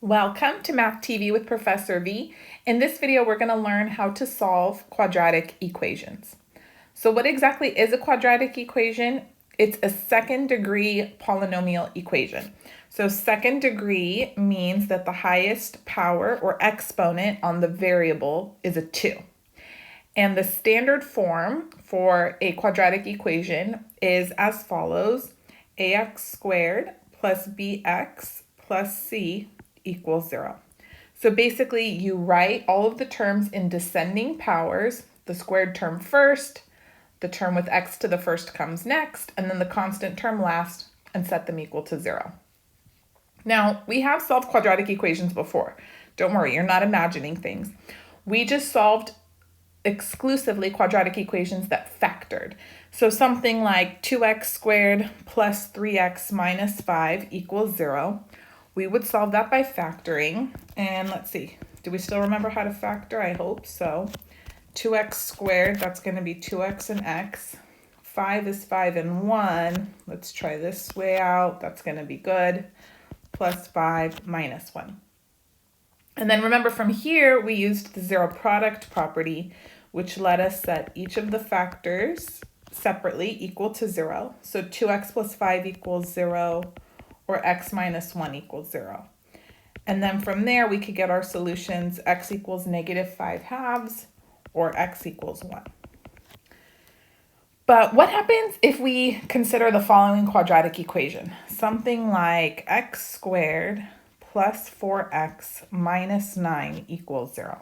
Welcome to Math TV with Professor V. In this video, we're going to learn how to solve quadratic equations. So what exactly is a quadratic equation? It's a second degree polynomial equation. So second degree means that the highest power or exponent on the variable is a 2. And the standard form for a quadratic equation is as follows: ax squared plus bx plus c equals 0. So basically you write all of the terms in descending powers, the squared term first, the term with x to the first comes next, and then the constant term last, and set them equal to 0. Now, we have solved quadratic equations before. Don't worry, you're not imagining things. We just solved exclusively quadratic equations that factored. So something like 2x squared plus 3x minus 5 equals 0. We would solve that by factoring. And let's see, do we still remember how to factor? I hope so. 2x squared, that's going to be 2x and x. 5 is 5 and 1. Let's try this way out. That's going to be good. Plus 5 minus 1. And then remember from here, we used the zero product property, which let us set each of the factors separately equal to 0. So 2x plus 5 equals 0, or x minus 1 equals 0. And then from there, we could get our solutions: x equals negative 5 halves, or x equals 1. But what happens if we consider the following quadratic equation? Something like x squared plus 4x minus 9 equals 0.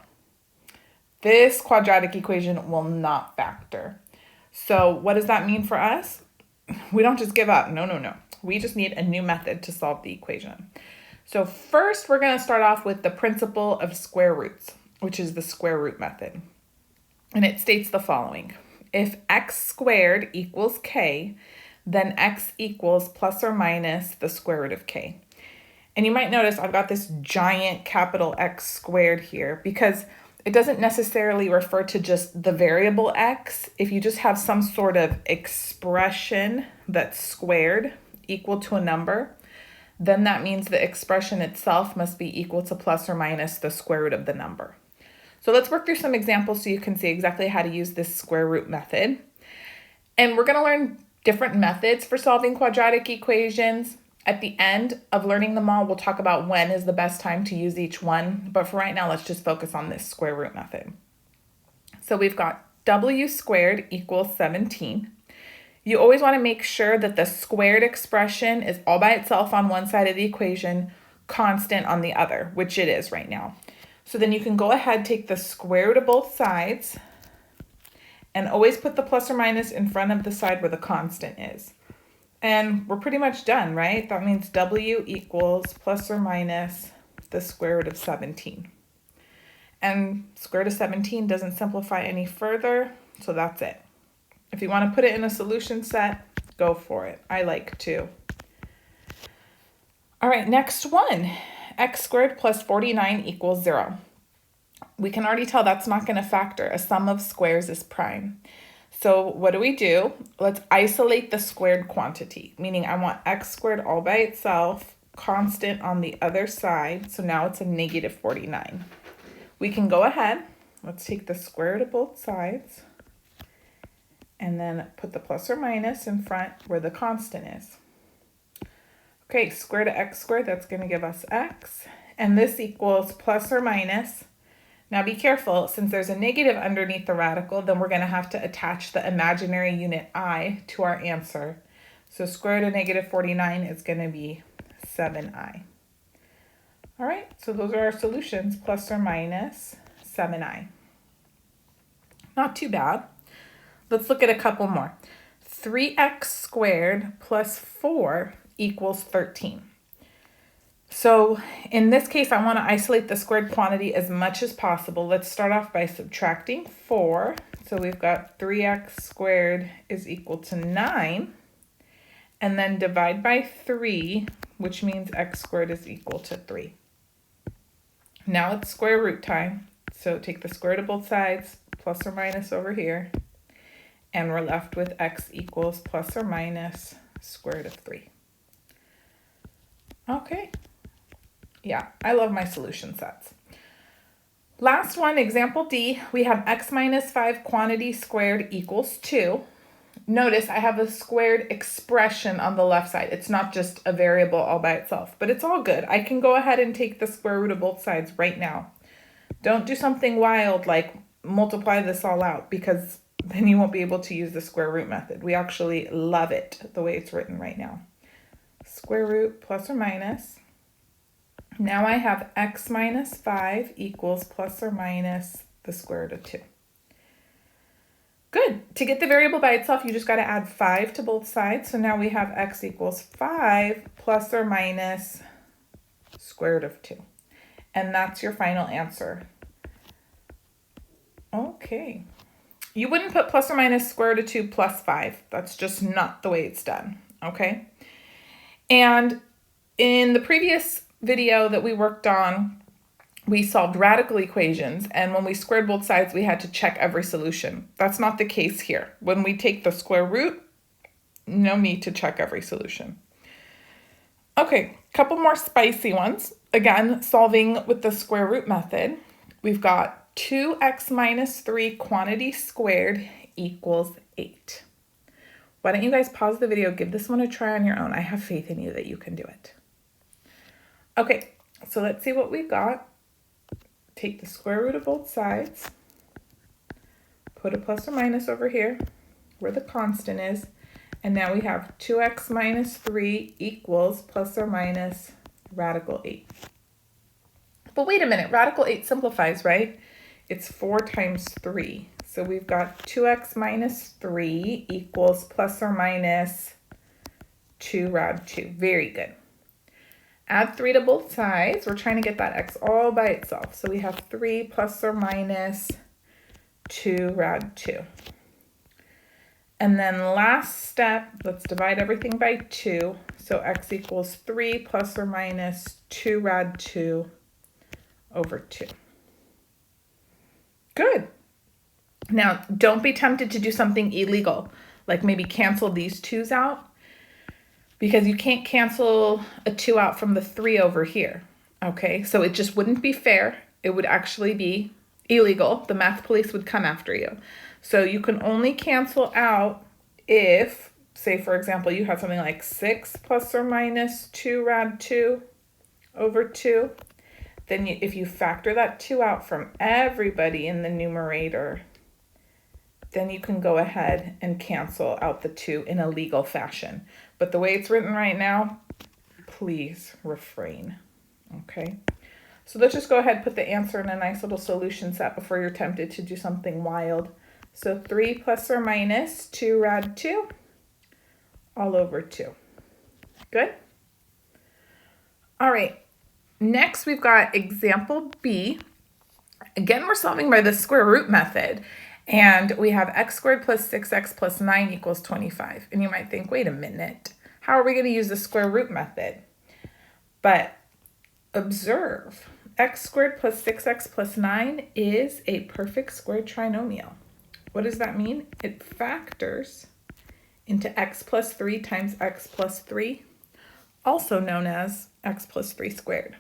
This quadratic equation will not factor. So what does that mean for us? We don't just give up. No. We just need a new method to solve the equation. So first, we're going to start off with the principle of square roots, which is the square root method. And it states the following: if x squared equals k, then x equals plus or minus the square root of k. And you might notice I've got this giant capital X squared here because it doesn't necessarily refer to just the variable x. If you just have some sort of expression that's squared equal to a number, then that means the expression itself must be equal to plus or minus the square root of the number. So let's work through some examples so you can see exactly how to use this square root method. And we're going to learn different methods for solving quadratic equations. At the end of learning them all, we'll talk about when is the best time to use each one. But for right now, let's just focus on this square root method. So we've got w squared equals 17. You always want to make sure that the squared expression is all by itself on one side of the equation, constant on the other, which it is right now. So then you can go ahead, take the square root of both sides, and always put the plus or minus in front of the side where the constant is. And we're pretty much done, right? That means w equals plus or minus the square root of 17. And square root of 17 doesn't simplify any further, so that's it. If you want to put it in a solution set, go for it. I like to. All right, next one. X squared plus 49 equals 0. We can already tell that's not going to factor. A sum of squares is prime. So what do? Let's isolate the squared quantity, meaning I want x squared all by itself, constant on the other side. So now it's a negative 49. We can go ahead. Let's take the square root of both sides and then put the plus or minus in front where the constant is. Okay, square root of x squared, that's going to give us x. And this equals plus or minus. Now be careful, since there's a negative underneath the radical, then we're going to have to attach the imaginary unit I to our answer. So square root of negative 49 is going to be 7i. All right, so those are our solutions, plus or minus 7i. Not too bad. Let's look at a couple more. 3x squared plus 4 equals 13. So in this case, I want to isolate the squared quantity as much as possible. Let's start off by subtracting 4. So we've got 3x squared is equal to 9. And then divide by 3, which means x squared is equal to 3. Now it's square root time. So take the square root of both sides, plus or minus over here. And we're left with x equals plus or minus square root of 3. Okay. Yeah, I love my solution sets. Last one, example D, we have x minus 5 quantity squared equals 2. Notice I have a squared expression on the left side. It's not just a variable all by itself, but it's all good. I can go ahead and take the square root of both sides right now. Don't do something wild like multiply this all out, because then you won't be able to use the square root method. We actually love it the way it's written right now. Square root plus or minus. Now I have x minus 5 equals plus or minus the square root of 2. Good. To get the variable by itself, you just got to add 5 to both sides. So now we have x equals 5 plus or minus square root of 2. And that's your final answer. Okay. You wouldn't put plus or minus square root of 2 plus 5. That's just not the way it's done. Okay. And in the previous video that we worked on, we solved radical equations, and when we squared both sides, we had to check every solution. That's not the case here. When we take the square root, no need to check every solution. Okay, a couple more spicy ones. Again, solving with the square root method. We've got 2x minus 3 quantity squared equals 8. Why don't you guys pause the video, give this one a try on your own. I have faith in you that you can do it. Okay, so let's see what we got. Take the square root of both sides, put a plus or minus over here where the constant is, and now we have 2x minus 3 equals plus or minus radical 8. But wait a minute, radical 8 simplifies, right? It's 4 times 3. So we've got 2x minus 3 equals plus or minus 2 rad 2. Very good. Add 3 to both sides. We're trying to get that x all by itself. So we have 3 plus or minus 2 rad 2. And then last step, let's divide everything by 2. So x equals 3 plus or minus 2 rad 2 over 2. Good. Now, don't be tempted to do something illegal, like maybe cancel these 2's out, because you can't cancel a 2 out from the 3 over here, okay? So it just wouldn't be fair. It would actually be illegal. The math police would come after you. So you can only cancel out if, say for example, you have something like 6 plus or minus 2 rad 2 over 2. Then if you factor that 2 out from everybody in the numerator, then you can go ahead and cancel out the 2 in a legal fashion. But the way it's written right now, please refrain, okay? So let's just go ahead and put the answer in a nice little solution set before you're tempted to do something wild. So 3 plus or minus 2 rad 2 all over 2. Good? All right, next we've got example B. Again, we're solving by the square root method. And we have x squared plus 6x plus 9 equals 25. And you might think, wait a minute, how are we going to use the square root method? But observe, x squared plus 6x plus 9 is a perfect squared trinomial. What does that mean? It factors into x plus 3 times x plus 3, also known as x plus 3 squared.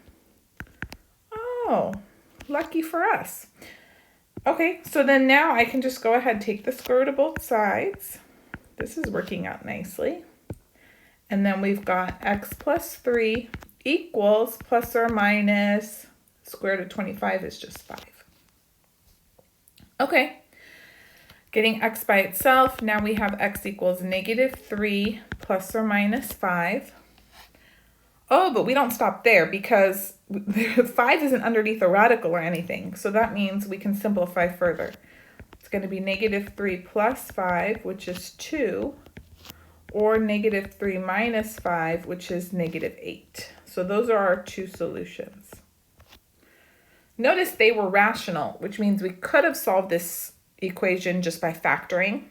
Oh, lucky for us. Okay, so then now I can just go ahead and take the square root of both sides. This is working out nicely. And then we've got x plus 3 equals plus or minus square root of 25 is just 5. Okay, getting x by itself, now we have x equals negative 3 plus or minus 5. Oh, but we don't stop there because 5 isn't underneath a radical or anything. So that means we can simplify further. It's going to be negative 3 plus 5, which is 2, or negative 3 minus 5, which is negative 8. So those are our two solutions. Notice they were rational, which means we could have solved this equation just by factoring.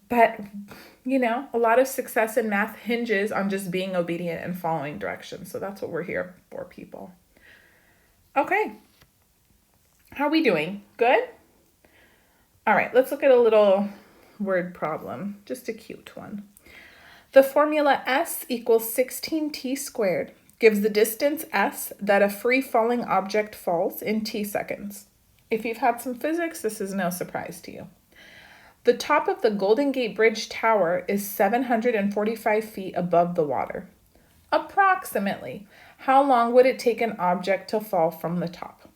But, you know, a lot of success in math hinges on just being obedient and following directions. So that's what we're here for, people. Okay. How are we doing? Good? All right, let's look at a little word problem, just a cute one. The formula S equals 16t squared gives the distance s that a free-falling object falls in t seconds. If you've had some physics, this is no surprise to you. The top of the Golden Gate Bridge tower is 745 feet above the water. Approximately, how long would it take an object to fall from the top?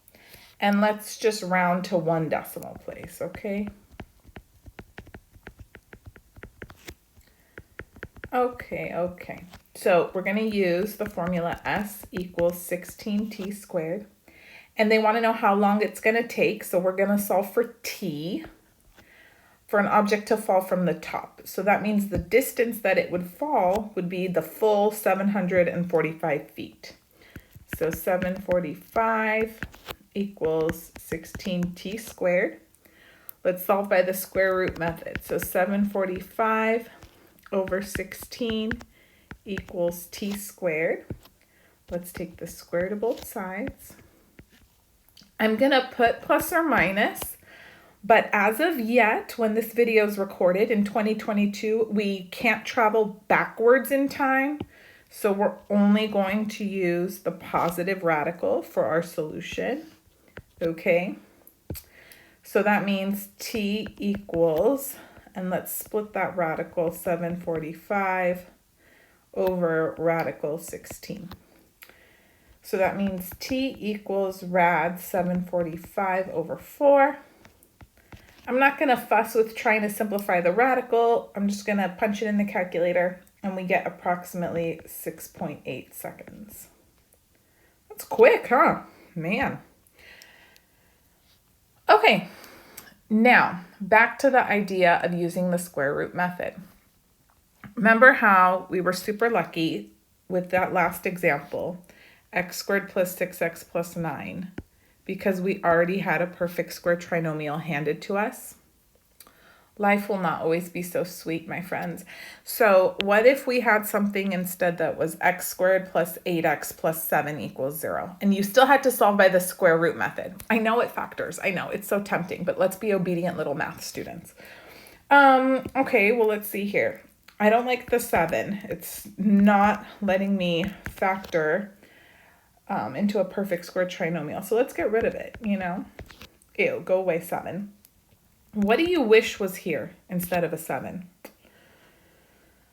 And let's just round to 1 decimal place, okay? Okay. So we're going to use the formula S equals 16t squared. And they want to know how long it's going to take. So we're going to solve for t for an object to fall from the top. So that means the distance that it would fall would be the full 745 feet. So 745 equals 16t squared. Let's solve by the square root method. So 745 over 16 equals t squared. Let's take the square to both sides. I'm going to put plus or minus, but as of yet, when this video is recorded in 2022, we can't travel backwards in time. So we're only going to use the positive radical for our solution. Okay. So that means t equals, and let's split that radical, 745 over radical 16. So that means t equals rad 745 over 4. I'm not going to fuss with trying to simplify the radical. I'm just going to punch it in the calculator, and we get approximately 6.8 seconds. That's quick, huh? Man. Okay, now back to the idea of using the square root method. Remember how we were super lucky with that last example, x squared plus 6x plus 9, because we already had a perfect square trinomial handed to us? Life will not always be so sweet, my friends. So what if we had something instead that was x squared plus 8x plus 7 equals 0? And you still had to solve by the square root method. I know it factors. I know it's so tempting, but let's be obedient little math students. Okay, well, let's see here. I don't like the 7. It's not letting me factor into a perfect square trinomial. So let's get rid of it, you know? Ew, go away 7. What do you wish was here instead of a 7?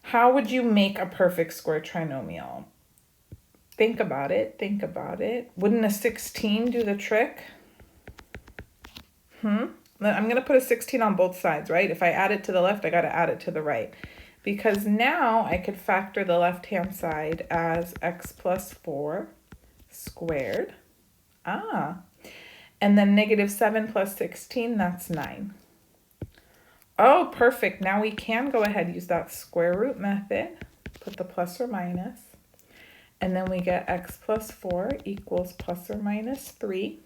How would you make a perfect square trinomial? Think about it. Think about it. Wouldn't a 16 do the trick? I'm going to put a 16 on both sides, right? If I add it to the left, I got to add it to the right. Because now I could factor the left-hand side as x plus 4 squared. And then negative 7 plus 16, that's 9. Oh, perfect. Now we can go ahead and use that square root method. Put the plus or minus. And then we get x plus 4 equals plus or minus 3.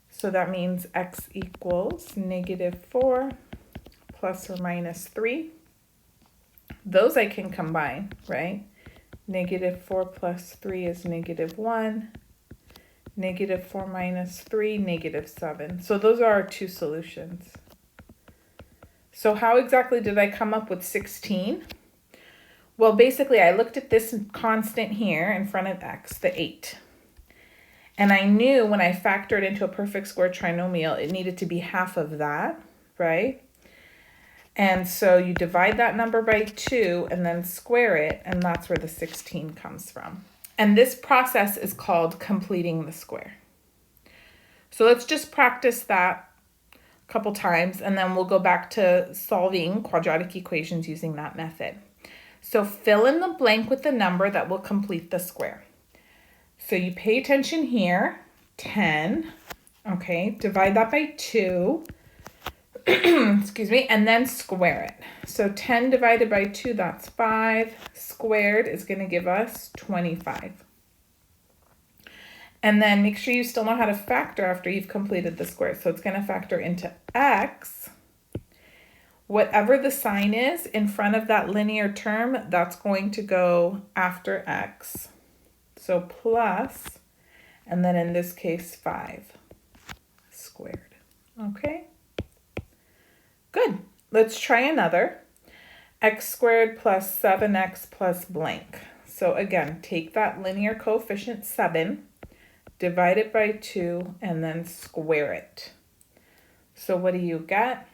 So that means x equals negative 4 plus or minus 3. Those I can combine, right? Negative 4 plus 3 is negative 1. Negative 4 minus 3, negative 7. So those are our two solutions. So how exactly did I come up with 16? Well, basically, I looked at this constant here in front of x, the 8. And I knew when I factored into a perfect square trinomial, it needed to be half of that, right? And so you divide that number by 2 and then square it, and that's where the 16 comes from. And this process is called completing the square. So let's just practice that a couple times, and then we'll go back to solving quadratic equations using that method. So fill in the blank with the number that will complete the square. So you pay attention here, 10, okay, divide that by 2, excuse me, and then square it. So 10 divided by 2, that's 5, squared is going to give us 25. And then make sure you still know how to factor after you've completed the square. So it's going to factor into x. Whatever the sign is in front of that linear term, that's going to go after x. So plus, and then in this case, 5 squared. Okay? Good. Let's try another. X squared plus 7x plus blank. So again, take that linear coefficient 7, divide it by 2, and then square it. So what do you get?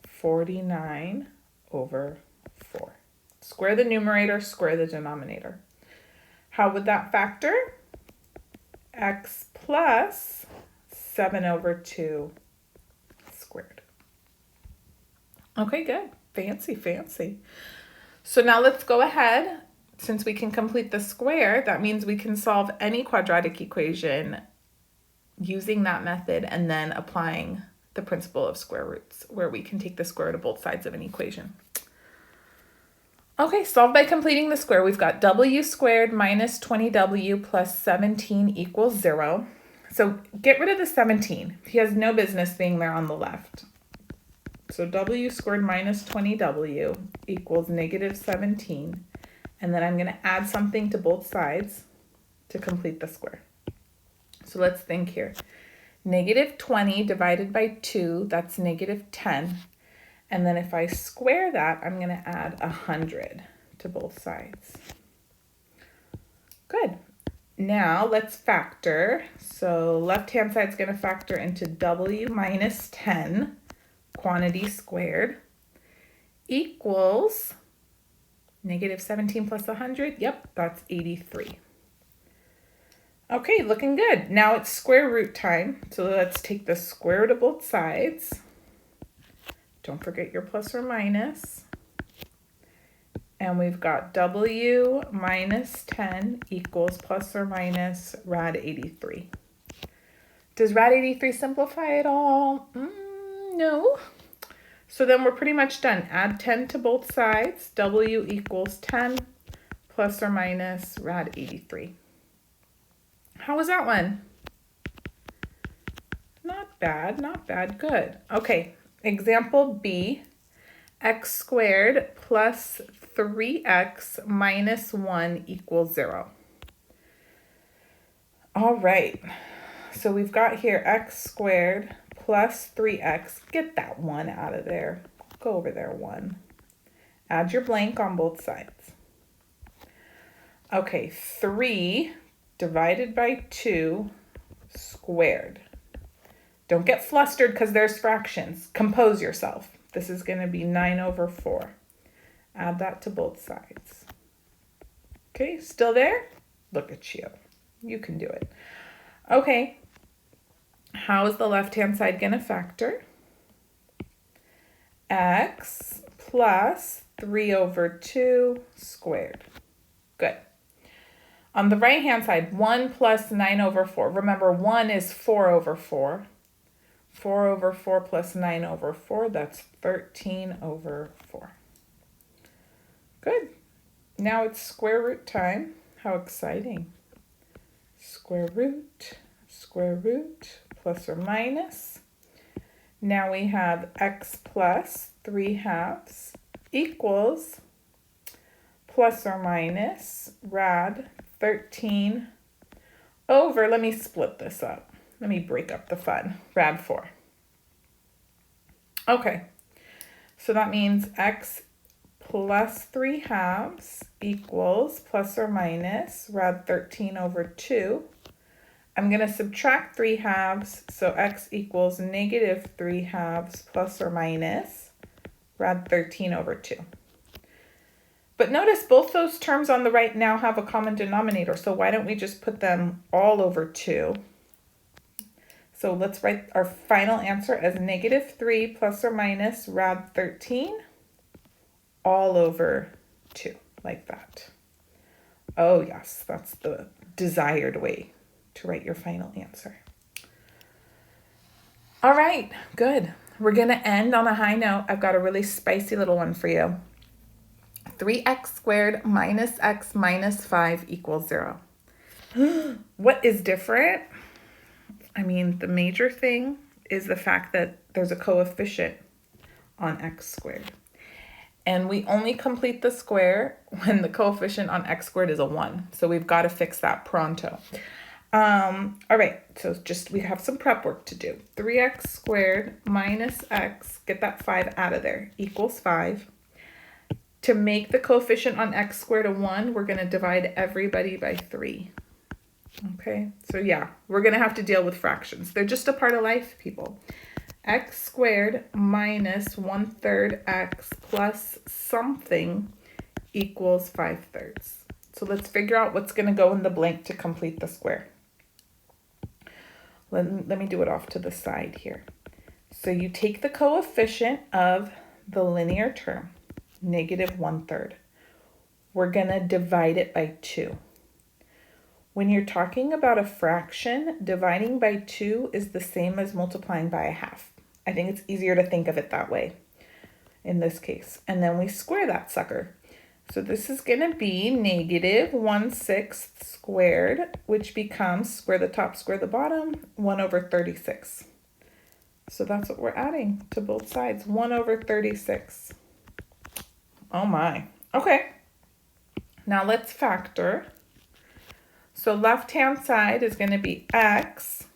49 over 4. Square the numerator, square the denominator. How would that factor? X plus 7 over 2 squared. Okay, good. Fancy, fancy. So now let's go ahead. Since we can complete the square, that means we can solve any quadratic equation using that method and then applying the principle of square roots, where we can take the square root of both sides of an equation. Okay, solve by completing the square. We've got w squared minus 20w plus 17 equals 0. So get rid of the 17. He has no business being there on the left. So w squared minus 20w equals negative 17. And then I'm going to add something to both sides to complete the square. So let's think here. Negative 20 divided by 2, that's negative 10. And then if I square that, I'm going to add 100 to both sides. Good. Now let's factor. So left-hand side is going to factor into w minus 10, quantity squared, equals negative 17 plus 100. Yep, that's 83. Okay, looking good. Now it's square root time. So let's take the square root of both sides. Don't forget your plus or minus. And we've got w minus 10 equals plus or minus rad 83. Does rad 83 simplify at all? No. So then we're pretty much done. Add 10 to both sides. W equals 10 plus or minus rad 83. How was that one? Not bad, not bad. Good. Okay. Example B, x squared plus 3x minus 1 equals 0. All right, so we've got here x squared plus 3x. Get that 1 out of there. Go over there, 1. Add your blank on both sides. Okay, 3 divided by 2 squared. Don't get flustered because there's fractions. Compose yourself. This is going to be 9 over 4. Add that to both sides. Okay, still there? Look at you. You can do it. Okay, how is the left-hand side going to factor? X plus 3 over 2 squared. Good. On the right-hand side, 1 plus 9 over 4. Remember, 1 is 4 over 4. 4 over 4 plus 9 over 4, that's 13 over 4. Good. Now it's square root time. How exciting. Square root, plus or minus. Now we have x plus 3/2 equals plus or minus rad 13 over, let me split this up. Let me break up the fun. Rad 4. Okay, so that means x plus 3/2 equals plus or minus rad 13 over 2. I'm going to subtract 3/2, so x equals negative 3/2 plus or minus rad 13 over 2. But notice both those terms on the right now have a common denominator, so why don't we just put them all over 2? So let's write our final answer as negative 3 plus or minus rad 13 all over 2, like that. Oh yes, that's the desired way to write your final answer. All right, good. We're gonna end on a high note. I've got a really spicy little one for you. 3x squared minus x minus 5 equals 0. What is different? I mean, the major thing is the fact that there's a coefficient on x squared. And we only complete the square when the coefficient on x squared is a 1. So we've got to fix that pronto. All right, so we have some prep work to do. 3x squared minus x, get that 5 out of there, equals 5. To make the coefficient on x squared a 1, we're going to divide everybody by 3. Okay, so yeah, we're going to have to deal with fractions. They're just a part of life, people. X squared minus 1/3 x plus something equals 5/3. So let's figure out what's going to go in the blank to complete the square. Let me do it off to the side here. So you take the coefficient of the linear term, negative 1/3. We're going to divide it by 2. When you're talking about a fraction, dividing by 2 is the same as multiplying by a half. I think it's easier to think of it that way in this case. And then we square that sucker. So this is going to be negative 1/6 squared, which becomes square the top, square the bottom, 1/36. So that's what we're adding to both sides, 1/36. Oh my. Okay. Now let's factor. So left-hand side is going to be x.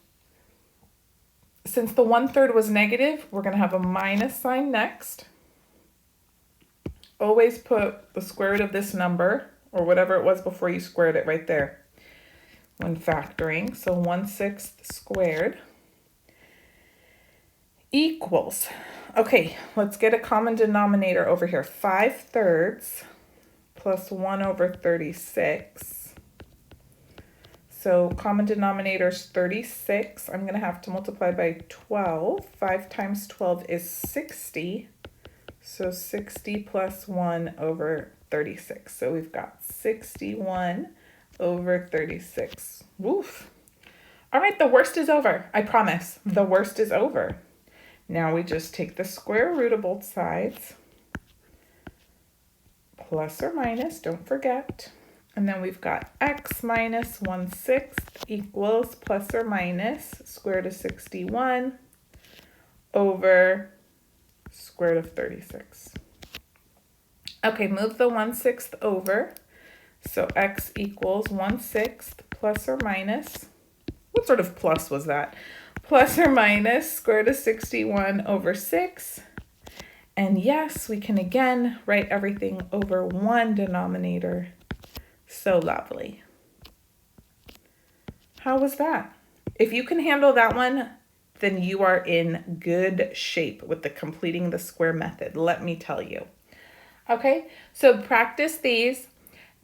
Since the 1/3 was negative, we're going to have a minus sign next. Always put the square root of this number, or whatever it was before you squared it, right there when factoring. So 1/6 squared equals, okay, let's get a common denominator over here. 5/3 plus 1/36. So common denominator is 36. I'm going to have to multiply by 12. 5 times 12 is 60. So 60 plus 1/36. So we've got 61/36. Woof. All right, the worst is over. I promise. The worst is over. Now we just take the square root of both sides. Plus or minus, don't forget. And then we've got x minus 1/6 equals plus or minus square root of 61 over square root of 36. Okay, move the 1/6 over. So x equals 1/6 plus or minus. What sort of plus was that? Plus or minus square root of 61 over 6. And yes, we can again write everything over one denominator. So lovely. How was that? If you can handle that one, then you are in good shape with the completing the square method, let me tell you. Okay, so practice these.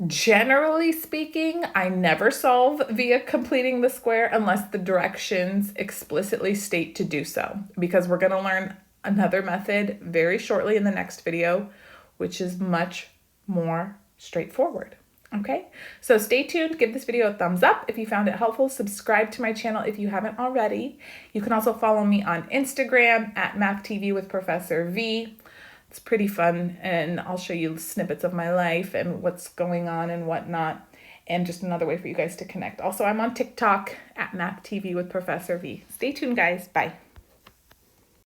Generally speaking, I never solve via completing the square unless the directions explicitly state to do so, because we're going to learn another method very shortly in the next video, which is much more straightforward. Okay, so stay tuned, give this video a thumbs up if you found it helpful, subscribe to my channel if you haven't already. You can also follow me on Instagram at MathTV with Professor V. It's pretty fun, and I'll show you snippets of my life and what's going on and whatnot, and just another way for you guys to connect. Also, I'm on TikTok at MathTV with Professor V. Stay tuned, guys. Bye.